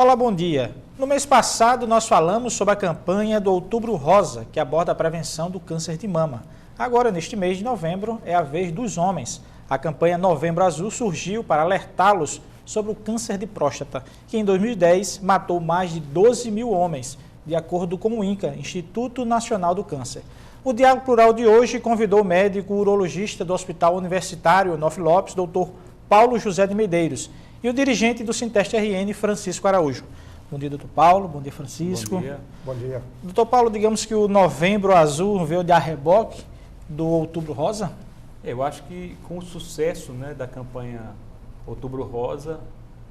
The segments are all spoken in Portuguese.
Olá, bom dia. No mês passado, nós falamos sobre a campanha do Outubro Rosa, que aborda a prevenção do câncer de mama. Agora, neste mês de novembro, é a vez dos homens. A campanha Novembro Azul surgiu para alertá-los sobre o câncer de próstata, que em 2010 matou mais de 12 mil homens, de acordo com o INCA, Instituto Nacional do Câncer. O Diálogo Plural de hoje convidou o médico urologista do Hospital Universitário Onofre Lopes, Dr. Paulo José de Medeiros, e o dirigente do Sinteste RN, Francisco Araújo. Bom dia, doutor Paulo. Bom dia, Francisco. Bom dia. Bom dia. Doutor Paulo, digamos que o Novembro Azul veio de arreboque do Outubro Rosa? Eu acho que com o sucesso, da campanha Outubro Rosa,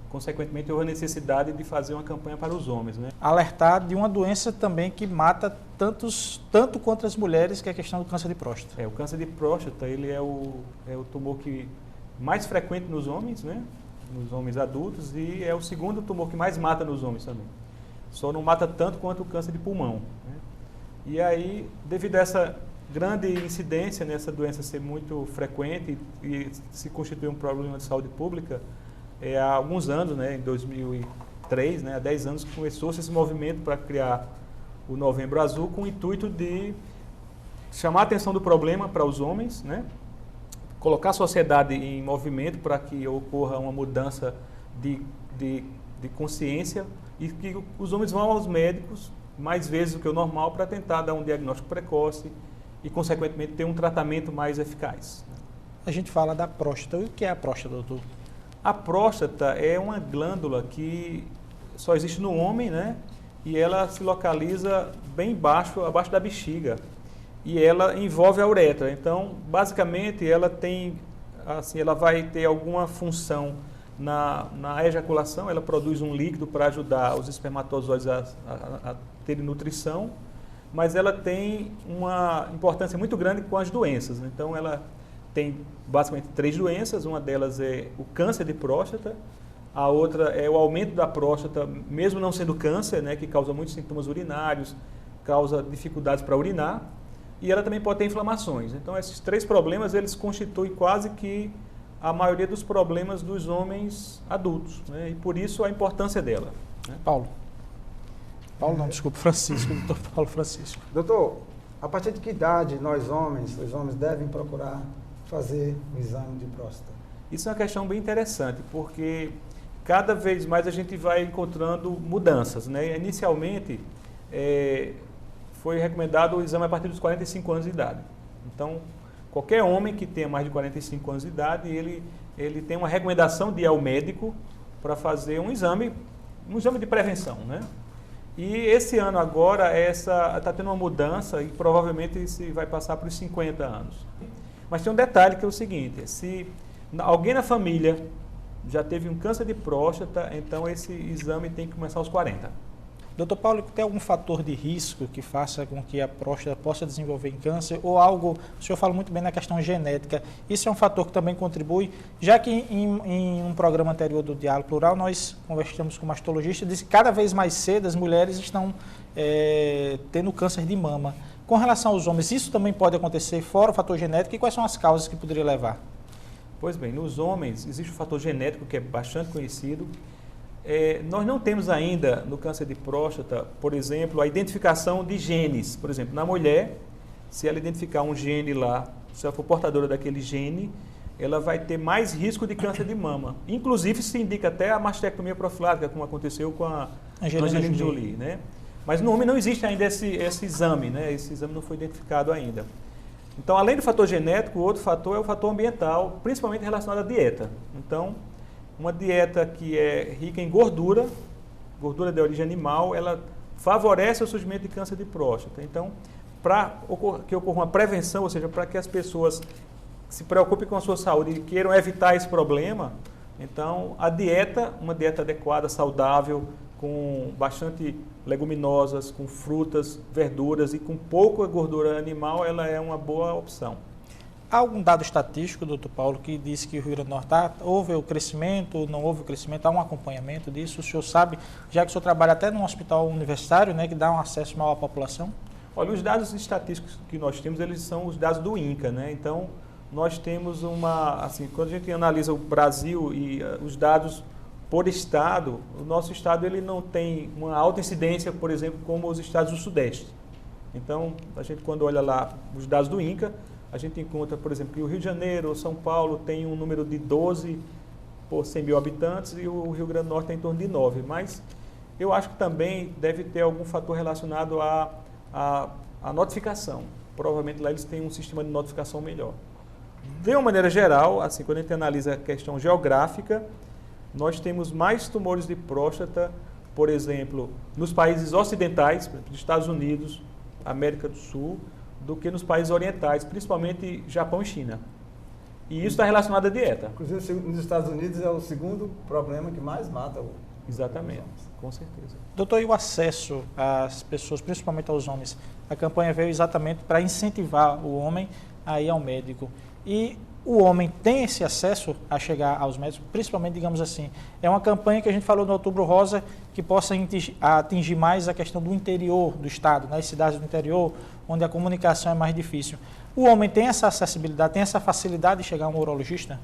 consequentemente houve a necessidade de fazer uma campanha para os homens. Alertar de uma doença também que mata tanto quanto as mulheres, que é a questão do câncer de próstata. O câncer de próstata ele é o tumor que mais frequente nos homens, nos homens adultos, e é o segundo tumor que mais mata nos homens também. Só não mata tanto quanto o câncer de pulmão. E aí, devido a essa grande incidência nessa doença ser muito frequente e se constituir um problema de saúde pública, há alguns anos, em 2003, há 10 anos, começou-se esse movimento para criar o Novembro Azul com o intuito de chamar a atenção do problema para os homens, colocar a sociedade em movimento para que ocorra uma mudança de consciência e que os homens vão aos médicos mais vezes do que o normal para tentar dar um diagnóstico precoce e, consequentemente, ter um tratamento mais eficaz. A gente fala da próstata. E o que é a próstata, doutor? A próstata é uma glândula que só existe no homem, e ela se localiza bem abaixo da bexiga. E ela envolve a uretra. Então, basicamente, ela vai ter alguma função na ejaculação. Ela produz um líquido para ajudar os espermatozoides a terem nutrição, mas ela tem uma importância muito grande com as doenças. Então, ela tem basicamente 3 doenças. Uma delas é o câncer de próstata, a outra é o aumento da próstata, mesmo não sendo câncer, que causa muitos sintomas urinários, causa dificuldades para urinar. E ela também pode ter inflamações. Então, esses 3 problemas, eles constituem quase que a maioria dos problemas dos homens adultos. E por isso a importância dela. Francisco, doutor Paulo Francisco. Doutor, a partir de que idade os homens devem procurar fazer o exame de próstata? Isso é uma questão bem interessante, porque cada vez mais a gente vai encontrando mudanças. Inicialmente, foi recomendado o exame a partir dos 45 anos de idade. Então, qualquer homem que tenha mais de 45 anos de idade, ele tem uma recomendação de ir ao médico para fazer um exame de prevenção. E esse ano agora está tendo uma mudança e provavelmente isso vai passar para os 50 anos. Mas tem um detalhe que é o seguinte: se alguém na família já teve um câncer de próstata, então esse exame tem que começar aos 40. Doutor Paulo, tem algum fator de risco que faça com que a próstata possa desenvolver câncer ou algo, o senhor fala muito bem na questão genética, isso é um fator que também contribui, já que em um programa anterior do Diálogo Plural nós conversamos com um mastologista e disse que cada vez mais cedo as mulheres estão tendo câncer de mama. Com relação aos homens, isso também pode acontecer fora o fator genético e quais são as causas que poderia levar? Pois bem, nos homens existe o fator genético que é bastante conhecido. Nós não temos ainda no câncer de próstata, por exemplo, a identificação de genes. Por exemplo, na mulher, se ela identificar um gene lá, se ela for portadora daquele gene, ela vai ter mais risco de câncer de mama. Inclusive, se indica até a mastectomia profilática, como aconteceu com a Angelina Jolie. Mas no homem não existe ainda esse exame, Esse exame não foi identificado ainda. Então, além do fator genético, o outro fator é o fator ambiental, principalmente relacionado à dieta. Então, uma dieta que é rica em gordura de origem animal, ela favorece o surgimento de câncer de próstata. Então, para que ocorra uma prevenção, ou seja, para que as pessoas se preocupem com a sua saúde e queiram evitar esse problema, então a dieta, uma dieta adequada, saudável, com bastante leguminosas, com frutas, verduras e com pouca gordura animal, ela é uma boa opção. Há algum dado estatístico, doutor Paulo, que diz que o Rio Grande do Norte houve o crescimento, não houve o crescimento, há um acompanhamento disso? O senhor sabe, já que o senhor trabalha até num hospital universitário, que dá um acesso maior à população? Olha, os dados estatísticos que nós temos, eles são os dados do INCA, Então, nós temos quando a gente analisa o Brasil e os dados por estado, o nosso estado ele não tem uma alta incidência, por exemplo, como os estados do Sudeste. Então, a gente quando olha lá os dados do INCA, a gente encontra, por exemplo, que o Rio de Janeiro ou São Paulo tem um número de 12 por 100 mil habitantes e o Rio Grande do Norte tem em torno de 9. Mas eu acho que também deve ter algum fator relacionado à notificação. Provavelmente lá eles têm um sistema de notificação melhor. De uma maneira geral, assim, quando a gente analisa a questão geográfica, nós temos mais tumores de próstata, por exemplo, nos países ocidentais, por exemplo, nos Estados Unidos, América do Sul, do que nos países orientais, principalmente Japão e China. E isso está relacionado à dieta. Inclusive, nos Estados Unidos é o segundo problema que mais mata o... Exatamente, com certeza. Doutor, e o acesso às pessoas, principalmente aos homens? A campanha veio exatamente para incentivar o homem a ir ao médico. E o homem tem esse acesso a chegar aos médicos, principalmente, digamos assim, é uma campanha que a gente falou no Outubro Rosa, que possa atingir mais a questão do interior do estado, nas cidades do interior, onde a comunicação é mais difícil. O homem tem essa acessibilidade, tem essa facilidade de chegar a um urologista?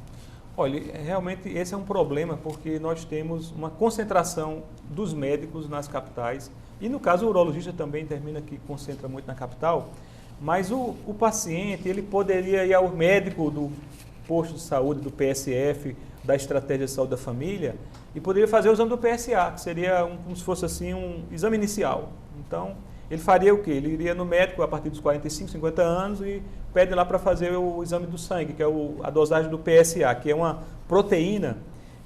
Olha, realmente esse é um problema, porque nós temos uma concentração dos médicos nas capitais, e no caso o urologista também termina que concentra muito na capital, mas o paciente, ele poderia ir ao médico do posto de saúde, do PSF, da estratégia de saúde da família, e poderia fazer o exame do PSA, que seria como se fosse assim um exame inicial. Então, ele faria o quê? Ele iria no médico a partir dos 45, 50 anos e pede lá para fazer o exame do sangue, que é a dosagem do PSA, que é uma proteína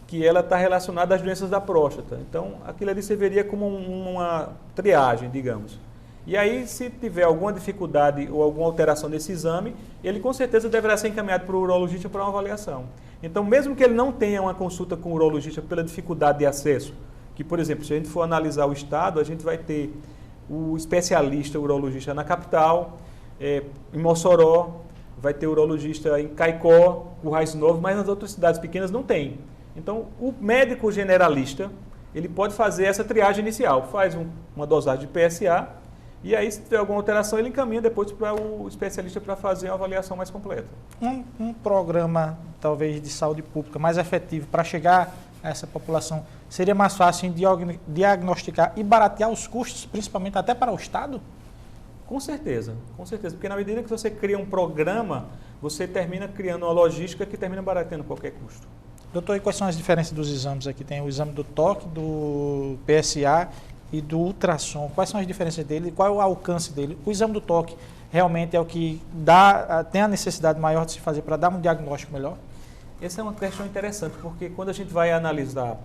que ela está relacionada às doenças da próstata. Então, aquilo ali serviria como uma triagem, digamos. E aí, se tiver alguma dificuldade ou alguma alteração desse exame, ele com certeza deverá ser encaminhado para o urologista para uma avaliação. Então, mesmo que ele não tenha uma consulta com o urologista pela dificuldade de acesso, que, por exemplo, se a gente for analisar o estado, a gente vai ter o especialista urologista na capital, em Mossoró, vai ter urologista em Caicó, Currais Novos, mas nas outras cidades pequenas não tem. Então, o médico generalista, ele pode fazer essa triagem inicial, faz uma dosagem de PSA, e aí, se tiver alguma alteração, ele encaminha depois para o especialista para fazer uma avaliação mais completa. Um programa, talvez, de saúde pública mais efetivo para chegar a essa população, seria mais fácil em diagnosticar e baratear os custos, principalmente até para o Estado? Com certeza, porque na medida que você cria um programa, você termina criando uma logística que termina barateando qualquer custo. Doutor, e quais são as diferenças dos exames aqui? Tem o exame do toque, do PSA e do ultrassom. Quais são as diferenças dele? Qual é o alcance dele? O exame do toque realmente é o que tem a necessidade maior de se fazer para dar um diagnóstico melhor? Essa é uma questão interessante, porque quando a gente vai analisar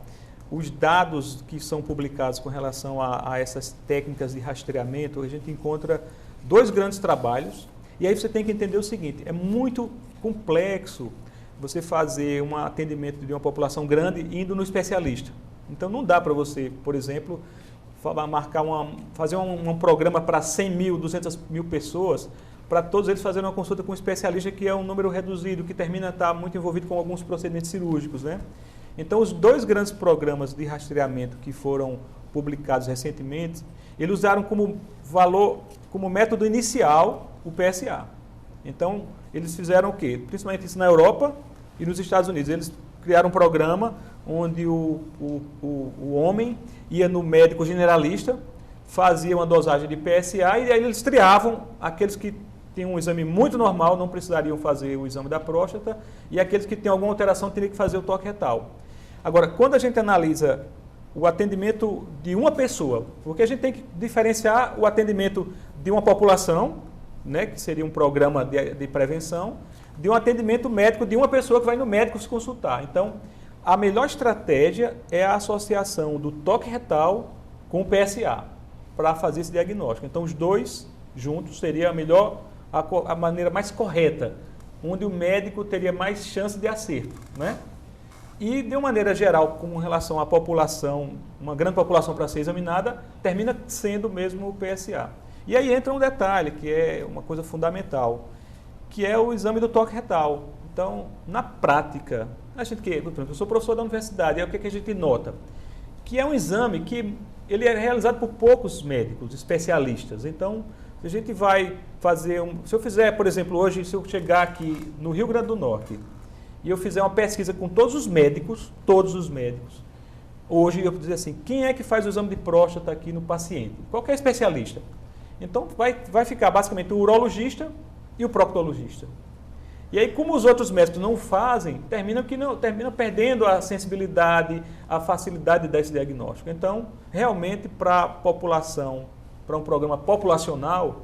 os dados que são publicados com relação a essas técnicas de rastreamento, a gente encontra dois grandes trabalhos, e aí você tem que entender o seguinte, é muito complexo você fazer um atendimento de uma população grande indo no especialista. Então não dá para você, por exemplo, fazer um programa para 100 mil, 200 mil pessoas, para todos eles fazerem uma consulta com um especialista que é um número reduzido, que termina a estar muito envolvido com alguns procedimentos cirúrgicos, né? Então, os dois grandes programas de rastreamento que foram publicados recentemente, eles usaram como método inicial o PSA. Então, eles fizeram o quê? Principalmente isso na Europa e nos Estados Unidos. Eles criaram um programa onde o homem ia no médico generalista, fazia uma dosagem de PSA e aí eles triavam aqueles que tinham um exame muito normal, não precisariam fazer o exame da próstata, e aqueles que têm alguma alteração teriam que fazer o toque retal. Agora, quando a gente analisa o atendimento de uma pessoa, porque a gente tem que diferenciar o atendimento de uma população, né, que seria um programa de prevenção, de um atendimento médico de uma pessoa que vai no médico se consultar. Então, a melhor estratégia é a associação do toque retal com o PSA, para fazer esse diagnóstico. Então, os dois juntos seria a maneira mais correta, onde o médico teria mais chance de acerto, né? E, de uma maneira geral, com relação à população, uma grande população para ser examinada, termina sendo mesmo o PSA. E aí entra um detalhe, que é uma coisa fundamental, que é o exame do toque retal. Então, na prática, eu sou professor da universidade, aí o que a gente nota? Que é um exame que ele é realizado por poucos médicos, especialistas. Então, se a gente vai fazer se eu fizer, por exemplo, hoje, se eu chegar aqui no Rio Grande do Norte e eu fizer uma pesquisa com todos os médicos, hoje eu vou dizer assim, quem é que faz o exame de próstata aqui no paciente? Qualquer especialista. Então vai ficar basicamente o urologista e o proctologista. E aí, como os outros médicos não fazem, terminam perdendo a sensibilidade, a facilidade desse diagnóstico. Então, realmente, para a população, para um programa populacional,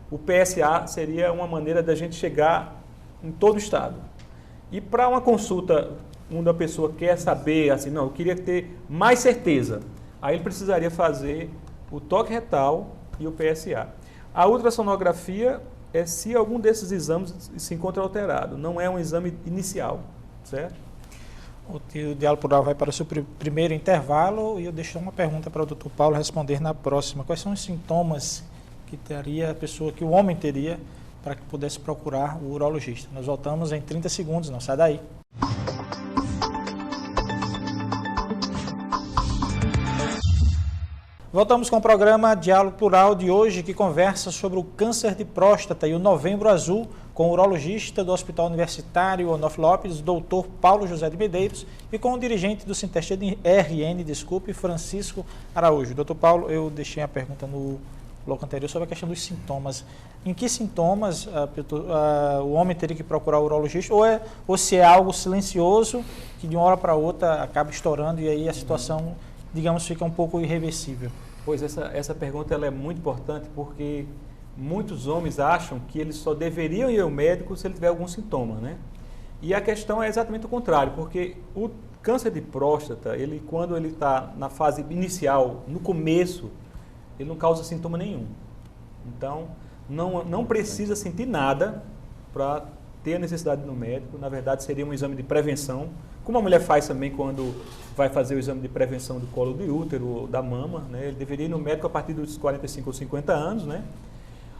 o PSA seria uma maneira da gente chegar em todo o estado. E para uma consulta, onde a pessoa quer saber, assim, não, eu queria ter mais certeza, aí ele precisaria fazer o toque retal e o PSA. A ultrassonografia é se algum desses exames se encontra alterado, não é um exame inicial, certo? O Diálogo Plural vai para o seu primeiro intervalo e eu deixo uma pergunta para o Dr. Paulo responder na próxima. Quais são os sintomas que teria a pessoa, que o homem teria, para que pudesse procurar o urologista? Nós voltamos em 30 segundos, não sai daí. Voltamos com o programa Diálogo Plural de hoje, que conversa sobre o câncer de próstata e o Novembro Azul, com o urologista do Hospital Universitário Onofre Lopes, doutor Paulo José de Medeiros, e com o dirigente do Sinteste RN, Francisco Araújo. Doutor Paulo, eu deixei a pergunta no bloco anterior sobre a questão dos sintomas. Em que sintomas o homem teria que procurar o urologista, ou se é algo silencioso, que de uma hora para outra acaba estourando e aí a situação, digamos, fica um pouco irreversível? Pois essa pergunta ela é muito importante porque muitos homens acham que eles só deveriam ir ao médico se ele tiver algum sintoma, né? E a questão é exatamente o contrário, porque o câncer de próstata, quando ele está na fase inicial, no começo, ele não causa sintoma nenhum. Então, não precisa sentir nada para ter a necessidade no médico. Na verdade, seria um exame de prevenção, como a mulher faz também quando vai fazer o exame de prevenção do colo do útero, da mama, né? Ele deveria ir no médico a partir dos 45 ou 50 anos, né?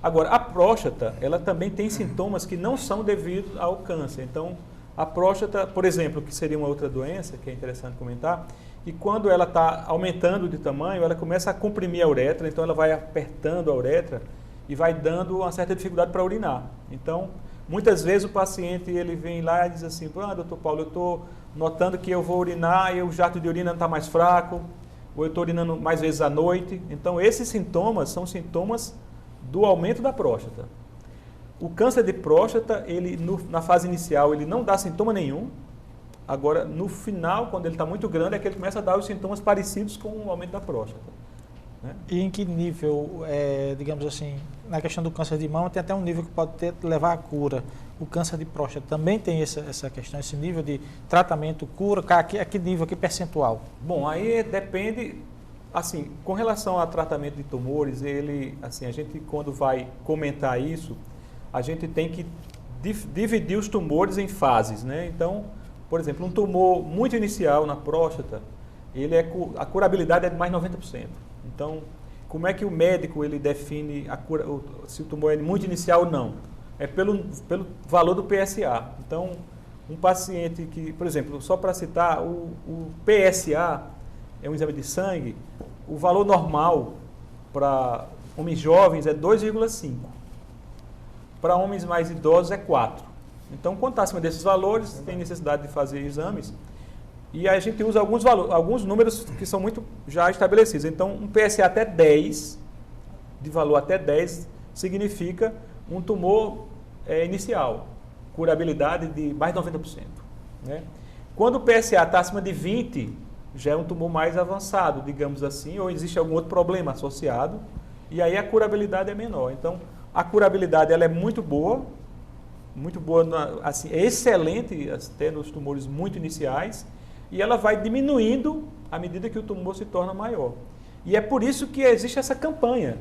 Agora, a próstata, ela também tem sintomas que não são devidos ao câncer. Então, a próstata, por exemplo, que seria uma outra doença, que é interessante comentar, e quando ela está aumentando de tamanho, ela começa a comprimir a uretra, então ela vai apertando a uretra e vai dando uma certa dificuldade para urinar. Então, muitas vezes o paciente ele vem lá e diz assim, doutor Paulo, eu estou notando que eu vou urinar e o jato de urina está mais fraco, ou eu estou urinando mais vezes à noite. Então, esses sintomas são sintomas do aumento da próstata. O câncer de próstata, na fase inicial, ele não dá sintoma nenhum. Agora, no final, quando ele está muito grande, é que ele começa a dar os sintomas parecidos com o aumento da próstata, né? E em que nível, digamos assim, na questão do câncer de mama, tem até um nível que pode levar à cura. O câncer de próstata também tem essa questão, esse nível de tratamento, cura, a que nível, a que percentual? Bom, aí depende, assim, com relação a tratamento de tumores, a gente quando vai comentar isso, a gente tem que dividir os tumores em fases, né? Então, por exemplo, um tumor muito inicial na próstata, a curabilidade é de mais de 90%. Então, como é que o médico ele define se o tumor é muito inicial ou não? É pelo valor do PSA. Então, um paciente que, por exemplo, só para citar, o PSA é um exame de sangue, o valor normal para homens jovens é 2,5. Para homens mais idosos é 4. Então, quando está acima desses valores, tem necessidade de fazer exames. E a gente usa alguns números que são muito já estabelecidos. Então, um PSA até 10, de valor até 10, significa um tumor inicial, curabilidade de mais de 90%. Né? Quando o PSA está acima de 20, já é um tumor mais avançado, digamos assim, ou existe algum outro problema associado, e aí a curabilidade é menor. Então, a curabilidade ela é muito boa, assim, é excelente até nos tumores muito iniciais, e ela vai diminuindo à medida que o tumor se torna maior. E é por isso que existe essa campanha,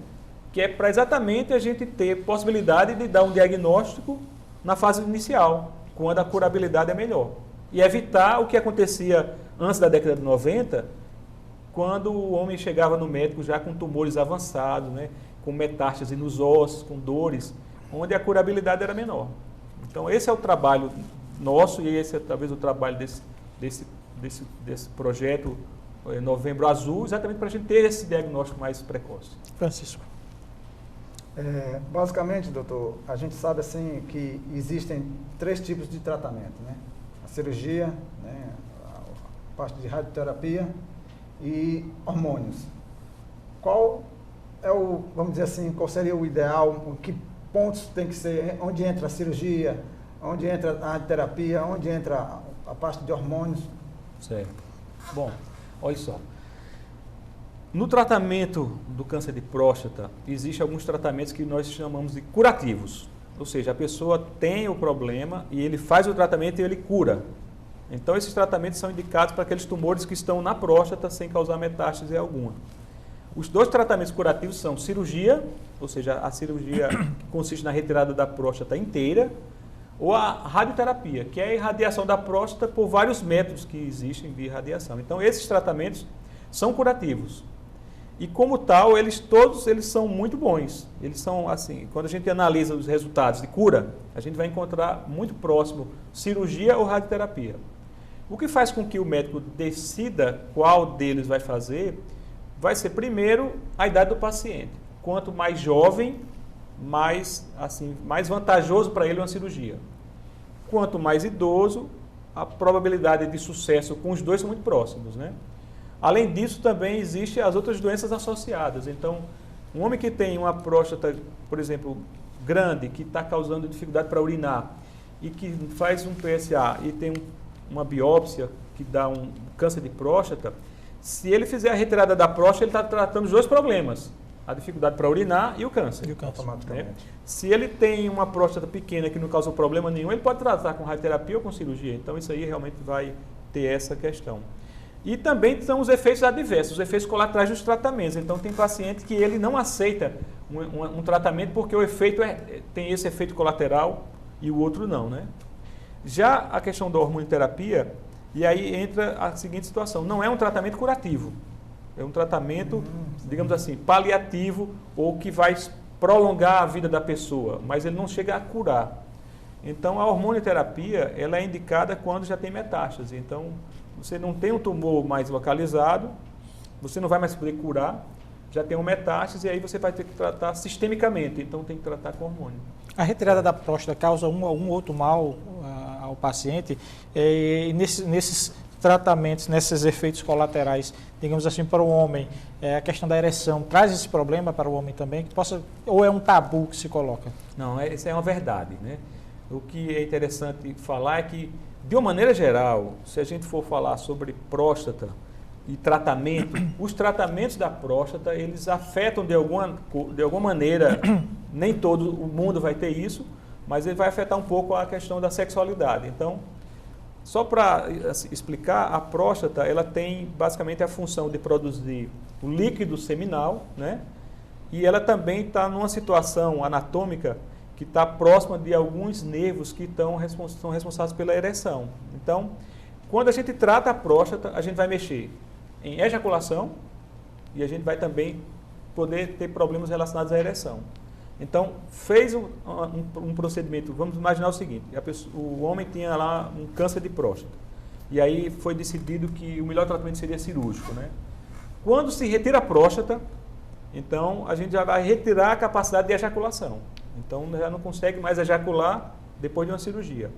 que é para exatamente a gente ter possibilidade de dar um diagnóstico na fase inicial, quando a curabilidade é melhor. E evitar o que acontecia antes da década de 90, quando o homem chegava no médico já com tumores avançados, né, com metástase nos ossos, com dores, onde a curabilidade era menor. Então, esse é o trabalho nosso e esse é talvez o trabalho desse projeto Novembro Azul, exatamente para a gente ter esse diagnóstico mais precoce. Francisco. Basicamente, doutor, a gente sabe assim que existem 3 tipos de tratamento, né? A cirurgia, né? A parte de radioterapia e hormônios. Qual é vamos dizer assim, qual seria o ideal, que pontos tem que ser, onde entra a cirurgia, onde entra a terapia, onde entra a parte de hormônios? Certo. Bom, olha só. No tratamento do câncer de próstata, existem alguns tratamentos que nós chamamos de curativos. Ou seja, a pessoa tem o problema e ele faz o tratamento e ele cura. Então, esses tratamentos são indicados para aqueles tumores que estão na próstata sem causar metástase alguma. Os 2 tratamentos curativos são cirurgia, ou seja, a cirurgia que consiste na retirada da próstata inteira, ou a radioterapia, que é a irradiação da próstata por vários métodos que existem de irradiação. Então, esses tratamentos são curativos. E como tal, todos eles são muito bons. Eles são assim, quando a gente analisa os resultados de cura, a gente vai encontrar muito próximo cirurgia ou radioterapia. O que faz com que o médico decida qual deles vai fazer, vai ser primeiro a idade do paciente. Quanto mais jovem, mais vantajoso para ele uma cirurgia. Quanto mais idoso, a probabilidade de sucesso com os 2 são muito próximos, né? Além disso, também existem as outras doenças associadas. Então, um homem que tem uma próstata, por exemplo, grande, que está causando dificuldade para urinar, e que faz um PSA e tem uma biópsia que dá um câncer de próstata, se ele fizer a retirada da próstata, ele está tratando os 2 problemas, a dificuldade para urinar e o câncer. Né? Se ele tem uma próstata pequena que não causa problema nenhum, ele pode tratar com radioterapia ou com cirurgia. Então, isso aí realmente vai ter essa questão. E também são os efeitos adversos, os efeitos colaterais dos tratamentos. Então, tem paciente que ele não aceita um tratamento porque o efeito tem esse efeito colateral e o outro não, né? Já a questão da hormonioterapia, e aí entra a seguinte situação, não é um tratamento curativo, é um tratamento, digamos assim, paliativo ou que vai prolongar a vida da pessoa, mas ele não chega a curar. Então, a hormonioterapia, ela é indicada quando já tem metástase. Então, você não tem um tumor mais localizado, você não vai mais poder curar, já tem uma metástase e aí você vai ter que tratar sistemicamente, então tem que tratar com hormônio. A retirada da próstata causa algum outro mal ao paciente e nesses tratamentos, nesses efeitos colaterais, digamos assim, para o homem, a questão da ereção traz esse problema para o homem também, ou é um tabu que se coloca? Não, isso é uma verdade, né? O que é interessante falar é que, de uma maneira geral, se a gente for falar sobre próstata e tratamento, os tratamentos da próstata, eles afetam de alguma maneira, nem todo o mundo vai ter isso, mas ele vai afetar um pouco a questão da sexualidade. Então, só para explicar, a próstata, ela tem basicamente a função de produzir o líquido seminal, né? E ela também está numa situação anatômica que está próxima de alguns nervos que são responsáveis pela ereção. Então, quando a gente trata a próstata, a gente vai mexer em ejaculação e a gente vai também poder ter problemas relacionados à ereção. Então, fez um procedimento, vamos imaginar o seguinte, o homem tinha lá um câncer de próstata e aí foi decidido que o melhor tratamento seria cirúrgico, né? Quando se retira a próstata, então a gente já vai retirar a capacidade de ejaculação. Então, já não consegue mais ejacular depois de uma cirurgia.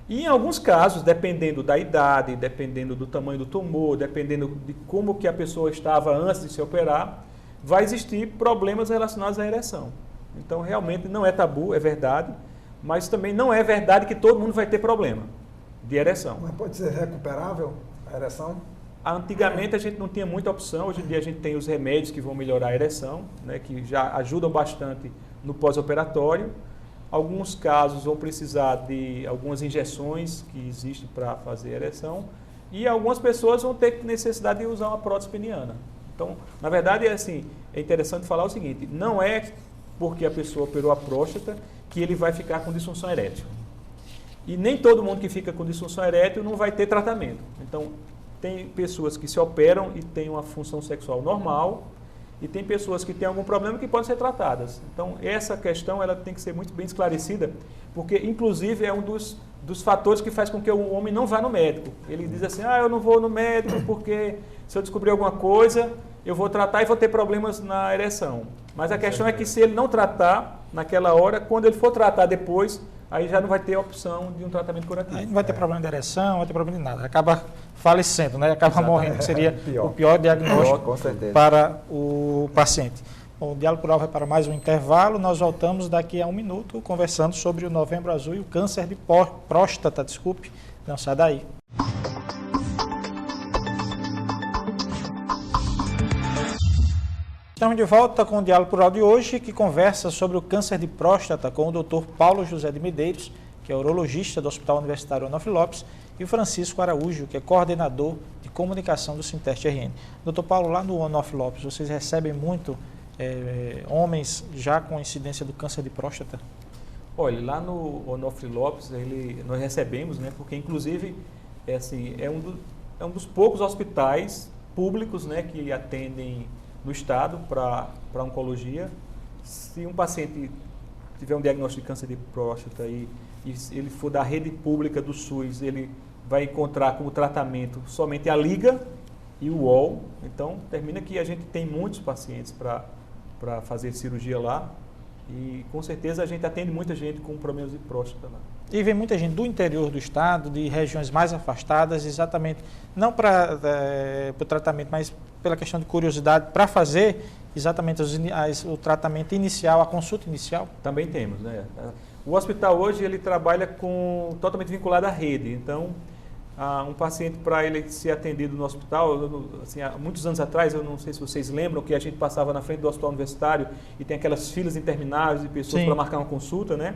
E em alguns casos, dependendo da idade, dependendo do tamanho do tumor, dependendo de como que a pessoa estava antes de se operar, vai existir problemas relacionados à ereção. Então, realmente não é tabu, é verdade, mas também não é verdade que todo mundo vai ter problema de ereção. Mas pode ser recuperável a ereção? Antigamente a gente não tinha muita opção, hoje em dia a gente tem os remédios que vão melhorar a ereção, né, que já ajudam bastante no pós-operatório. Alguns casos vão precisar de algumas injeções que existem para fazer ereção e algumas pessoas vão ter necessidade de usar uma prótese peniana. Então, na verdade, é interessante falar o seguinte, não é porque a pessoa operou a próstata que ele vai ficar com disfunção erétil. E nem todo mundo que fica com disfunção erétil não vai ter tratamento. Então, tem pessoas que se operam e têm uma função sexual normal, e tem pessoas que têm algum problema que podem ser tratadas. Então, essa questão ela tem que ser muito bem esclarecida, porque, inclusive, é um dos fatores que faz com que o homem não vá no médico. Ele diz assim, eu não vou no médico porque se eu descobrir alguma coisa, eu vou tratar e vou ter problemas na ereção. Mas a questão é que se ele não tratar naquela hora, quando ele for tratar depois, aí já não vai ter opção de um tratamento curativo. Aí não vai ter problema de ereção, não vai ter problema de nada. Acaba falecendo, né? Acaba Exatamente. morrendo, que seria Pior. o pior diagnóstico Com certeza. para o paciente. Bom, o Diálogo Plural vai para mais um intervalo. Nós voltamos daqui a um minuto conversando sobre o Novembro Azul e o câncer de próstata. Desculpe, não sai daí. Estamos de volta com o Diálogo Plural de hoje, que conversa sobre o câncer de próstata com o Dr. Paulo José de Medeiros, que é urologista do Hospital Universitário Onofre Lopes, e o Francisco Araújo, que é coordenador de comunicação do Sinteste RN. Dr. Paulo, lá no Onofre Lopes, vocês recebem muito homens já com incidência do câncer de próstata? Olha, lá no Onofre Lopes, nós recebemos, né, porque inclusive é um dos poucos hospitais públicos, né, que atendem no estado para oncologia. Se um paciente tiver um diagnóstico de câncer de próstata e ele for da rede pública do SUS, ele vai encontrar como tratamento somente a liga e o UOL. Então, termina que a gente tem muitos pacientes para fazer cirurgia lá e, com certeza, a gente atende muita gente com problemas de próstata lá. E vem muita gente do interior do estado, de regiões mais afastadas, exatamente, não para o tratamento, mas pela questão de curiosidade, para fazer exatamente o tratamento inicial, a consulta inicial? Também temos, né? O hospital hoje ele trabalha totalmente vinculado à rede. Então, um paciente, para ele ser atendido no hospital, assim, há muitos anos atrás, eu não sei se vocês lembram, que a gente passava na frente do hospital universitário e tem aquelas filas intermináveis de pessoas para marcar uma consulta, né?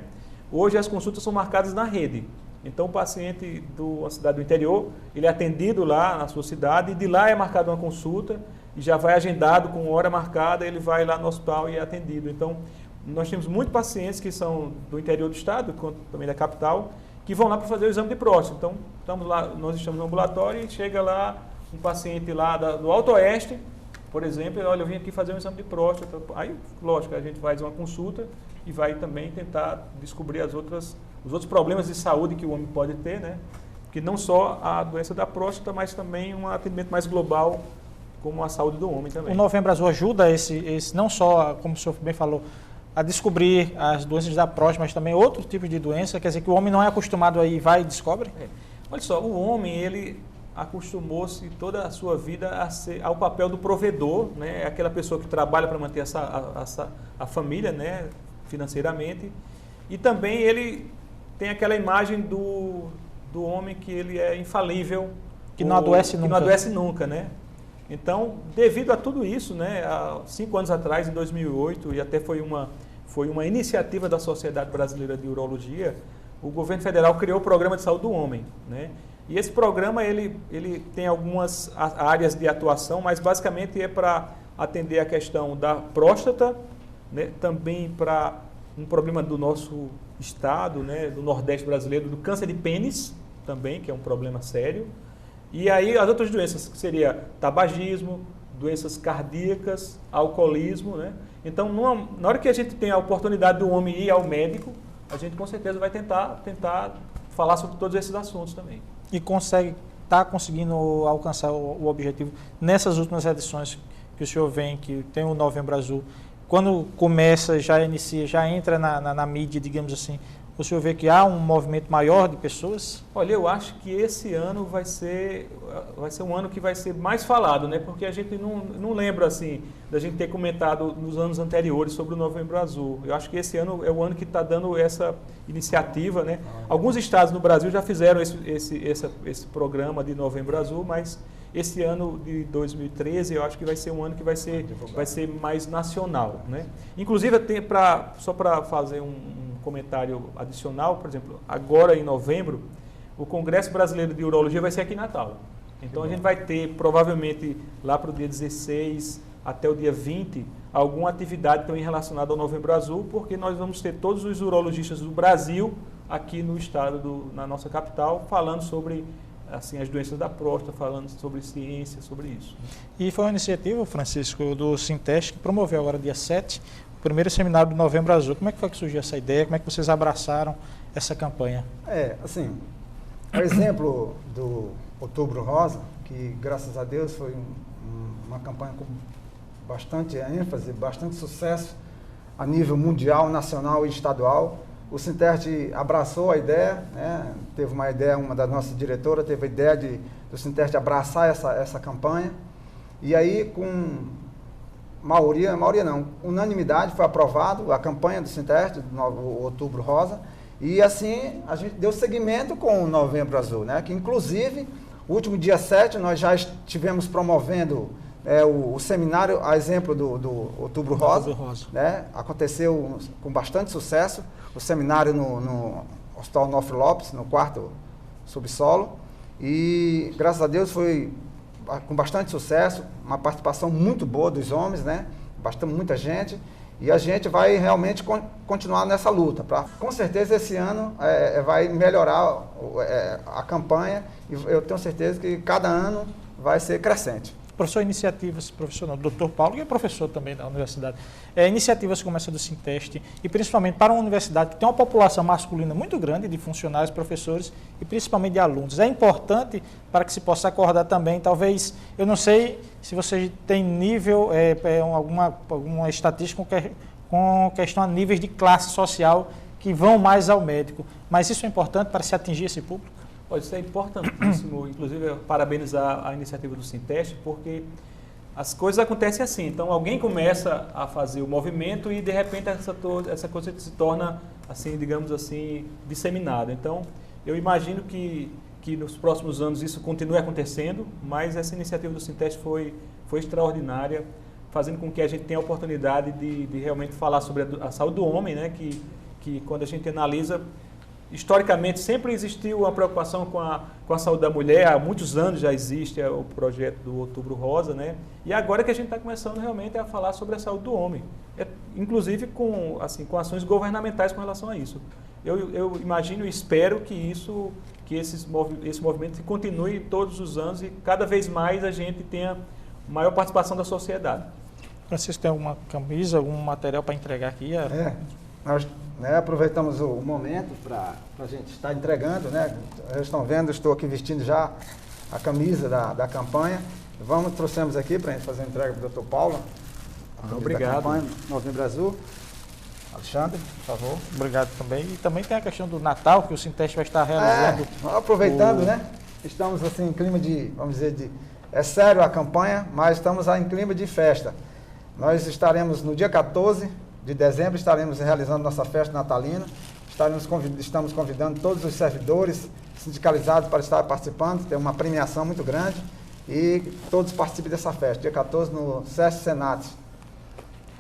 Hoje as consultas são marcadas na rede. Então, o paciente uma cidade do interior, ele é atendido lá na sua cidade e de lá é marcada uma consulta e já vai agendado com hora marcada, ele vai lá no hospital e é atendido. Então, nós temos muitos pacientes que são do interior do estado, também da capital, que vão lá para fazer o exame de próstata. Então, nós estamos no ambulatório e chega lá um paciente lá do Alto Oeste, por exemplo, olha, eu vim aqui fazer um exame de próstata. Aí, lógico, a gente faz uma consulta e vai também tentar descobrir os outros problemas de saúde que o homem pode ter, né? Que não só a doença da próstata, mas também um atendimento mais global, como a saúde do homem também. O Novembro Azul ajuda não só, como o senhor bem falou, a descobrir as doenças da próstata, mas também outro tipo de doença, quer dizer que o homem não é acostumado aí, vai e descobre? Olha só, o homem, ele acostumou-se toda a sua vida ao papel do provedor, né? Aquela pessoa que trabalha para manter a família, né? Financeiramente, e também ele tem aquela imagem do homem que ele é infalível, que não adoece nunca. Que não adoece nunca, né? Então, devido a tudo isso, né, há 5 anos atrás, em 2008, e até foi uma iniciativa da Sociedade Brasileira de Urologia, o governo federal criou o Programa de Saúde do Homem, né? E esse programa ele tem algumas áreas de atuação, mas basicamente é para atender a questão da próstata, né? Também para um problema do nosso estado, né, do Nordeste brasileiro, do câncer de pênis também, que é um problema sério. E aí as outras doenças, que seria tabagismo, doenças cardíacas, alcoolismo, né? Então, na hora que a gente tem a oportunidade do homem ir ao médico, a gente com certeza vai tentar falar sobre todos esses assuntos também. E está conseguindo alcançar o objetivo nessas últimas edições que o senhor vem, que tem o Novembro Azul. Quando começa, já inicia, já entra na mídia, digamos assim, o senhor vê que há um movimento maior de pessoas? Olha, eu acho que esse ano vai ser um ano que vai ser mais falado, né? Porque a gente não lembra, assim, da gente ter comentado nos anos anteriores sobre o Novembro Azul. Eu acho que esse ano é o ano que está dando essa iniciativa, né? Alguns estados no Brasil já fizeram esse programa de Novembro Azul, mas esse ano de 2013 eu acho que vai ser um ano que vai ser mais nacional, né? Inclusive, só para fazer um comentário adicional, por exemplo, agora em novembro, o Congresso Brasileiro de Urologia vai ser aqui em Natal. Então a gente vai ter, provavelmente, lá para o dia 16 até o dia 20, alguma atividade também relacionada ao Novembro Azul, porque nós vamos ter todos os urologistas do Brasil aqui no estado, na nossa capital, falando sobre assim, as doenças da próstata, falando sobre ciência, sobre isso. E foi uma iniciativa, Francisco, do Sinteste, que promoveu agora dia 7, o primeiro seminário do Novembro Azul. Como é que foi que surgiu essa ideia? Como é que vocês abraçaram essa campanha? Assim, o exemplo do Outubro Rosa, que graças a Deus foi uma campanha com bastante ênfase, bastante sucesso a nível mundial, nacional e estadual. O Sinteste abraçou a ideia, né? Teve uma ideia, uma das nossas diretoras teve a ideia do do Sinteste abraçar essa campanha. E aí, com maioria não, unanimidade, foi aprovado a campanha do Sinteste, do Outubro Rosa. E assim, a gente deu seguimento com o Novembro Azul, né? Que inclusive, o último dia 7, nós já estivemos promovendo o seminário, a exemplo do Outubro Rosa, né? Aconteceu com bastante sucesso, o seminário no Hospital Onofre Lopes, no 4º subsolo, e graças a Deus foi com bastante sucesso, uma participação muito boa dos homens, né? Muita gente, e a gente vai realmente continuar nessa luta. Com certeza esse ano vai melhorar a campanha, e eu tenho certeza que cada ano vai ser crescente. Professor, iniciativas, professor não, doutor Paulo, que é professor também da universidade, iniciativas como essa do Sinteste, e principalmente para uma universidade que tem uma população masculina muito grande de funcionários, professores e principalmente de alunos. É importante para que se possa acordar também, talvez, eu não sei se você tem nível, alguma estatística com questão a níveis de classe social que vão mais ao médico, mas isso é importante para se atingir esse público? Pode ser importantíssimo, inclusive parabenizar a iniciativa do Sinteste, porque as coisas acontecem assim. Então, alguém começa a fazer o movimento e, de repente, essa coisa se torna, assim, digamos assim, disseminada. Então, eu imagino que nos próximos anos isso continue acontecendo, mas essa iniciativa do Sinteste foi extraordinária, fazendo com que a gente tenha a oportunidade de realmente falar sobre a saúde do homem, né? Que quando a gente analisa, historicamente sempre existiu uma preocupação com a saúde da mulher, há muitos anos já existe o projeto do Outubro Rosa, né? E agora que a gente está começando realmente a falar sobre a saúde do homem, inclusive com ações governamentais com relação a isso. Eu imagino e espero que esse movimento continue todos os anos e cada vez mais a gente tenha maior participação da sociedade. Francisco, tem alguma camisa, algum material para entregar aqui? Nós aproveitamos o momento para a gente estar entregando, né? Vocês estão vendo, estou aqui vestindo já a camisa da campanha. Trouxemos aqui para a gente fazer a entrega para o Dr. Paulo. Obrigado. Campanha, Novembro Azul. Alexandre, por favor. Obrigado também. E também tem a questão do Natal, que o Sinteste vai estar realizando. Aproveitando, né? Estamos assim em clima de, vamos dizer, é sério a campanha, mas estamos em clima de festa. Nós estaremos no dia 14 de dezembro, estaremos realizando nossa festa natalina. Estamos convidando todos os servidores sindicalizados para estar participando, tem uma premiação muito grande e todos participem dessa festa, dia 14 no SESC Senatos.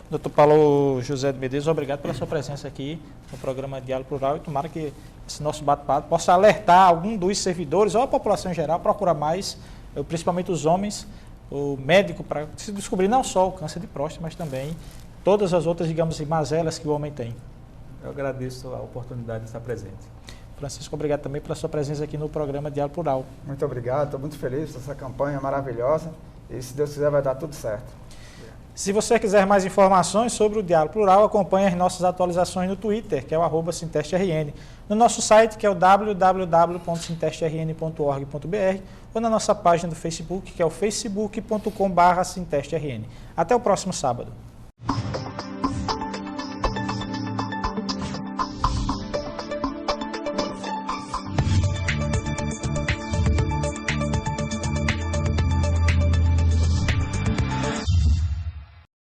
Dr. Paulo José de Medeiros, obrigado pela sua presença aqui no programa Diálogo Plural e tomara que esse nosso bate-papo possa alertar algum dos servidores ou a população em geral, procurar mais, principalmente os homens, o médico, para se descobrir não só o câncer de próstata, mas também todas as outras, digamos, mazelas que o homem tem. Eu agradeço a oportunidade de estar presente. Francisco, obrigado também pela sua presença aqui no programa Diálogo Plural. Muito obrigado, estou muito feliz com essa campanha maravilhosa e se Deus quiser vai dar tudo certo. Se você quiser mais informações sobre o Diálogo Plural, acompanhe as nossas atualizações no Twitter, que é o @SintesteRN, no nosso site, que é o www.sintesterrn.org.br, ou na nossa página do Facebook, que é o facebook.com/SintesteRN. Até o próximo sábado.